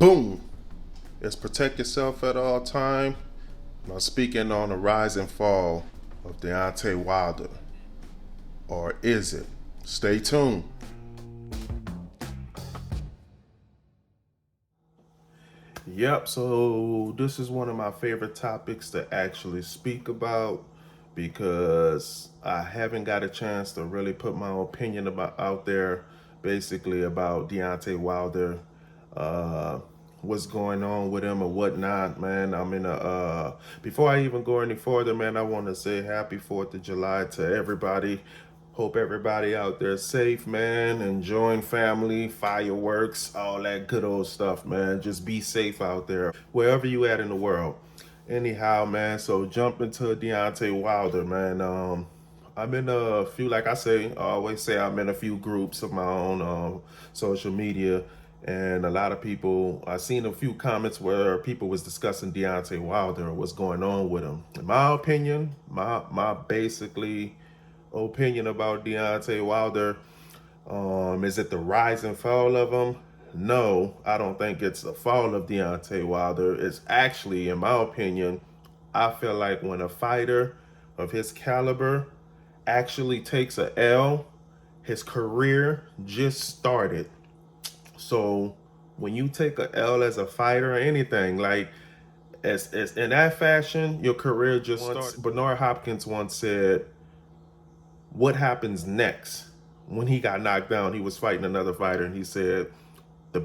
Boom! Is protect yourself at all time. Now speaking on the rise and fall of Deontay Wilder. Or is it? Stay tuned. Yep, so this is one of my favorite topics to actually speak about because I haven't got a chance to really put my opinion about out there basically about Deontay Wilder, uh what's going on with him or whatnot, man. I'm in a before I even go any further, man, I want to say happy 4th of July to everybody. Hope everybody out there safe, man, enjoying family, fireworks, all that good old stuff, man. Just be safe out there, wherever you at in the world. Anyhow, man, so jump into Deontay Wilder, man. I'm in a few, like I always say, I'm in a few groups of my own social media, and a lot of people, I seen a few comments where people was discussing Deontay Wilder or what's going on with him. In my opinion, my basically opinion about Deontay Wilder. Is it the rise and fall of him? No, I don't think it's the fall of Deontay Wilder. It's actually, in my opinion, I feel like when a fighter of his caliber actually takes a L, his career just started. So when you take a L as a fighter or anything, like as in that fashion, your career just started. Bernard Hopkins once said, what happens next? When he got knocked down, he was fighting another fighter, and he said, the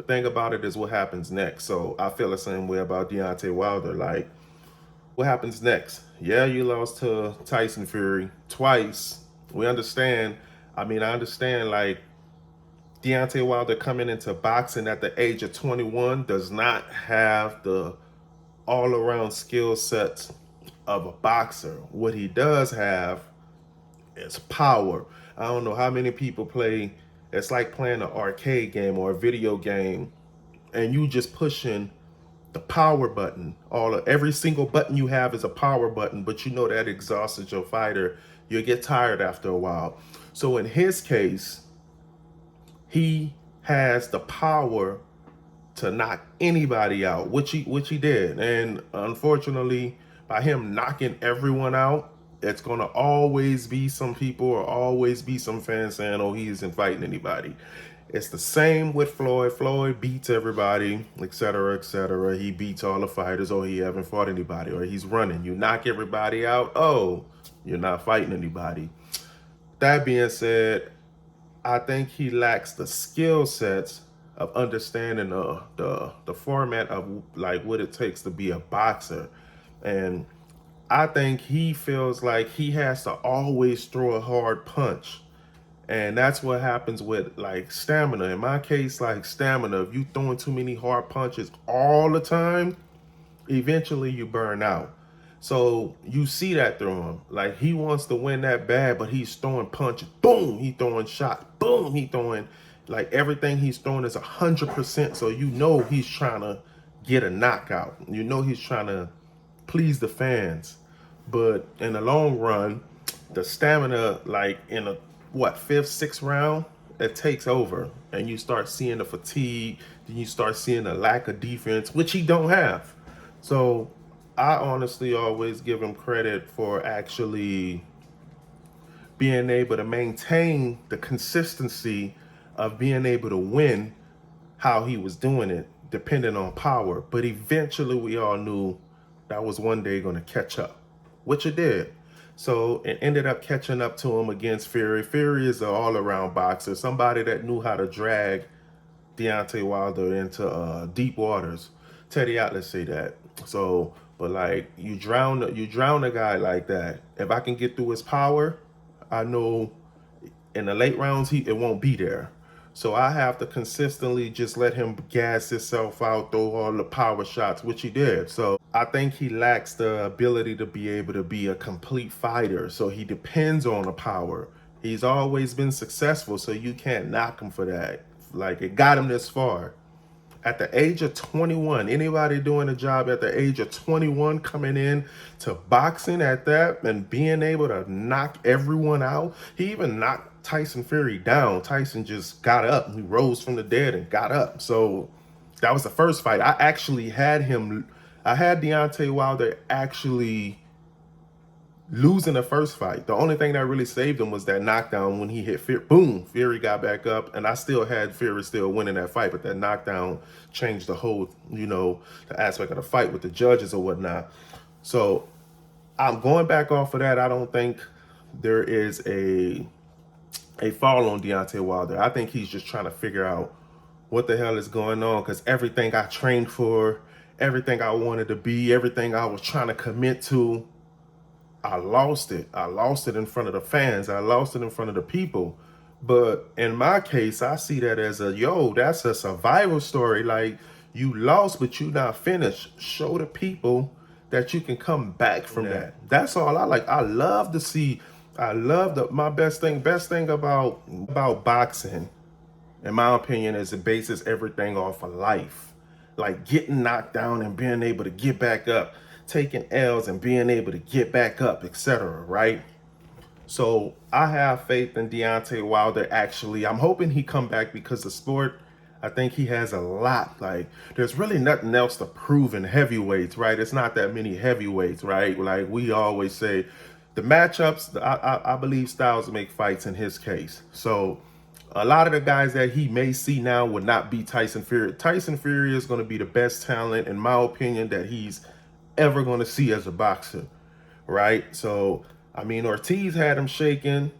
thing about it is what happens next. So I feel the same way about Deontay Wilder. Like, what happens next? Yeah, you lost to Tyson Fury twice. We understand. I understand, like, Deontay Wilder coming into boxing at the age of 21 does not have the all-around skill sets of a boxer. What he does have is power. I don't know how many people play. It's like playing an arcade game or a video game, and you just pushing the power button. Every single button you have is a power button, but you know that exhausts your fighter. You'll get tired after a while. So in his case, he has the power to knock anybody out, which he did. And unfortunately, by him knocking everyone out, it's gonna always be some people or always be some fans saying, "Oh, he isn't fighting anybody." It's the same with Floyd. Floyd beats everybody, etc., etc. He beats all the fighters. Oh, he haven't fought anybody, or he's running. You knock everybody out. Oh, you're not fighting anybody. That being said, I think he lacks the skill sets of understanding the format of like what it takes to be a boxer. And I think he feels like he has to always throw a hard punch. And that's what happens with like stamina. In my case, like stamina, if you throwing too many hard punches all the time, eventually you burn out. So you see that through him. Like he wants to win that bad, but he's throwing punches. Boom, he throwing shots. Boom, he throwing, like everything he's throwing is 100%. So you know he's trying to get a knockout. You know he's trying to please the fans. But in the long run, the stamina, like in a fifth, sixth round, it takes over, and you start seeing the fatigue. Then you start seeing the lack of defense, which he don't have. So I honestly always give him credit for actually being able to maintain the consistency of being able to win how he was doing it, depending on power. But eventually we all knew that was one day going to catch up, which it did. So it ended up catching up to him against Fury. Fury is an all-around boxer, somebody that knew how to drag Deontay Wilder into deep waters. Teddy Atlas say that. So, but like you drown a guy like that. If I can get through his power, I know in the late rounds it won't be there. So I have to consistently just let him gas himself out, throw all the power shots, which he did. So I think he lacks the ability to be able to be a complete fighter. So he depends on the power. He's always been successful, so you can't knock him for that. Like, it got him this far. At the age of 21, anybody doing a job at the age of 21 coming in to boxing at that and being able to knock everyone out. He even knocked Tyson Fury down. Tyson just got up. He rose from the dead and got up. So That was the first fight. I actually had him. I had Deontay Wilder actually losing the first fight. The only thing that really saved him was that knockdown when he hit Fury. Boom, Fury got back up, and I still had Fury still winning that fight, but that knockdown changed the whole, the aspect of the fight with the judges or whatnot. So I'm going back off of that. I don't think there is a fall on Deontay Wilder. I think he's just trying to figure out what the hell is going on, because everything I trained for, everything I wanted to be, everything I was trying to commit to, I lost it. I lost it in front of the fans. I lost it in front of the people. But in my case, I see that as that's a survival story. Like, you lost, but you not finished. Show the people that you can come back from that. That's all I like. I love to see. I love my best thing about boxing, in my opinion, is it bases everything off of life. Like getting knocked down and being able to get back up, taking L's and being able to get back up, etc. Right? So I have faith in Deontay Wilder. Actually, I'm hoping he come back, because the sport, I think he has a lot. Like, there's really nothing else to prove in heavyweights, right? It's not that many heavyweights, right? Like we always say, the matchups, I believe styles make fights in his case. So a lot of the guys that he may see now would not be Tyson Fury. Tyson Fury is going to be the best talent, in my opinion, that he's ever going to see as a boxer, right? So, I mean, Ortiz had him shaking.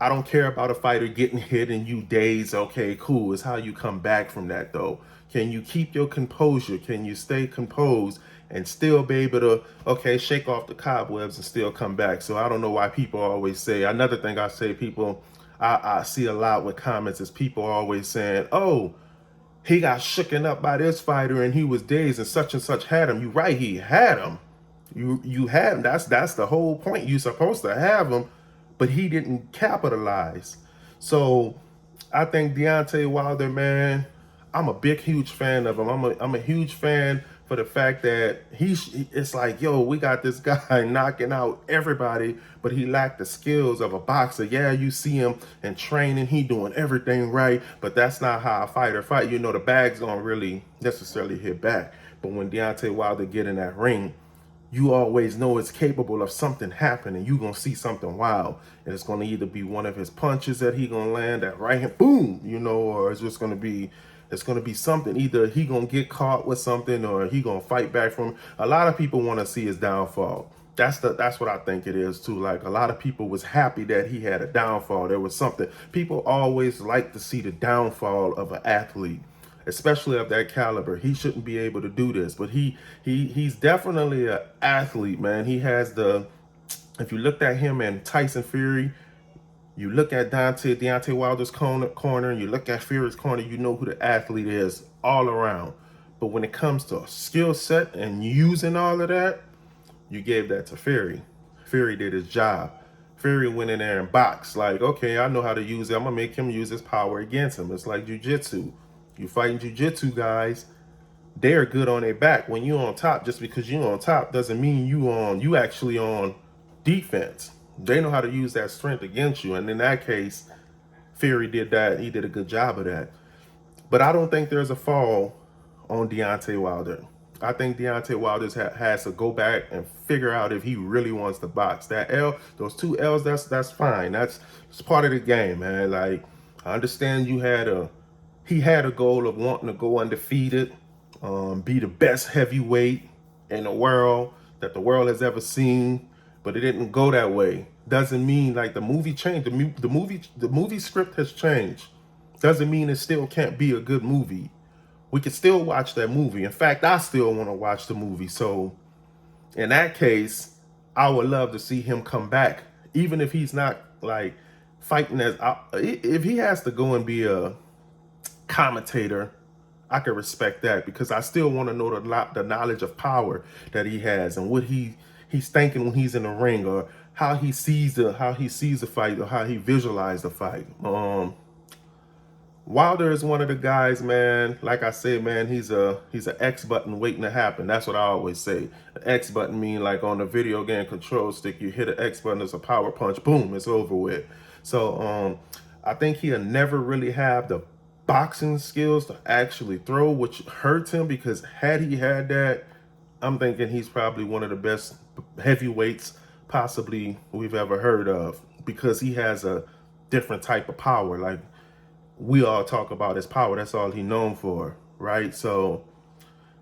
I don't care about a fighter getting hit and you daze. Okay, cool. It's how you come back from that, though. Can you keep your composure? Can you stay composed and still be able to, okay, shake off the cobwebs and still come back? So I don't know why people always say, another thing I say, I see a lot with comments is people always saying, oh, he got shooken up by this fighter and he was dazed and such had him. You're right, he had him. You had him. That's the whole point. You're supposed to have him, but he didn't capitalize. So I think Deontay Wilder, man, I'm a big, huge fan of him. I'm a huge fan for the fact that it's like, yo, we got this guy knocking out everybody, but he lacked the skills of a boxer. Yeah, you see him in training, he doing everything right, but that's not how a fighter fight. The bags don't really necessarily hit back. But when Deontay Wilder get in that ring, you always know it's capable of something happening. You gonna see something wild, and it's gonna either be one of his punches that he gonna land at right hand, boom, or it's just gonna be something. Either he gonna get caught with something, or he gonna fight back from. A lot of people want to see his downfall. That's what I think it is too. Like, a lot of people was happy that he had a downfall. There was something. People always like to see the downfall of an athlete, especially of that caliber. He shouldn't be able to do this, but he's definitely an athlete, man. He has if you looked at him and Tyson Fury, you look at Deontay Wilder's corner, and you look at Fury's corner, you know who the athlete is all around. But when it comes to skill set and using all of that, you gave that to Fury. Fury did his job. Fury went in there and boxed. Like, okay, I know how to use it. I'm going to make him use his power against him. It's like jiu-jitsu. You fighting jiu-jitsu guys, they're good on their back. When you on top, just because you on top doesn't mean you actually on defense. They know how to use that strength against you. And in that case, Fury did that. He did a good job of that. But I don't think there's a fall on Deontay Wilder. I think Deontay Wilder has to go back and figure out if he really wants to box. That L, those 2 L's, that's fine. It's part of the game, man. Like, I understand he had a goal of wanting to go undefeated, be the best heavyweight in the world that the world has ever seen, but it didn't go that way. Doesn't mean, like, the movie changed. The movie script has changed. Doesn't mean it still can't be a good movie. We can still watch that movie. In fact, I still want to watch the movie. So in that case, I would love to see him come back, even if he's not like fighting if he has to go and be a commentator, I can respect that, because I still want to know the knowledge of power that he has and what he's thinking when he's in the ring, or how he sees the fight, or how he visualized the fight. Wilder is one of the guys, man. Like I said, man, he's an X button waiting to happen. That's what I always say. An X button mean like on the video game control stick, you hit an X button, it's a power punch, boom, it's over with. So I think he'll never really have the boxing skills to actually throw, which hurts him, because had he had that, I'm thinking he's probably one of the best heavyweights possibly we've ever heard of, because he has a different type of power. Like, we all talk about his power. That's all he's known for, right? So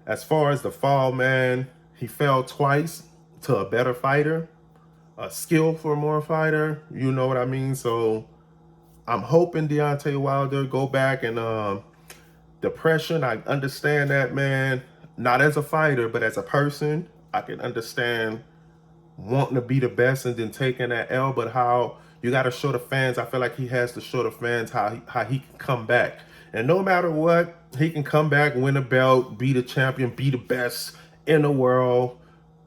as far as the fall, man, he fell twice to a better fighter, a skillful more fighter. You know what I mean? So I'm hoping Deontay Wilder go back. And depression, I understand that, man. Not as a fighter, but as a person, I can understand wanting to be the best and then taking that L. But how you got to show the fans, I feel like he has to show the fans how he can come back. And no matter what, he can come back, win a belt, be the champion, be the best in the world,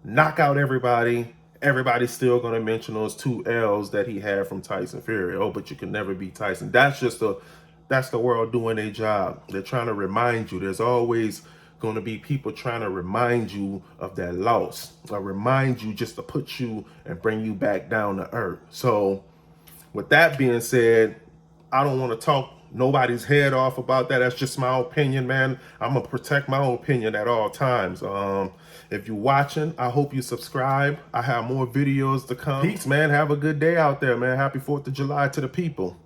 knock out everybody. Everybody's still going to mention those 2 L's that he had from Tyson Fury. Oh, but you can never beat Tyson. That's the world doing their job. They're trying to remind you. There's always going to be people trying to remind you of that loss, or remind you just to put you and bring you back down to earth. So with that being said, I don't want to talk nobody's head off about that. That's just my opinion, man. I'm going to protect my opinion at all times. If you're watching, I hope you subscribe. I have more videos to come. Peace, man. Have a good day out there, man. Happy 4th of July to the people.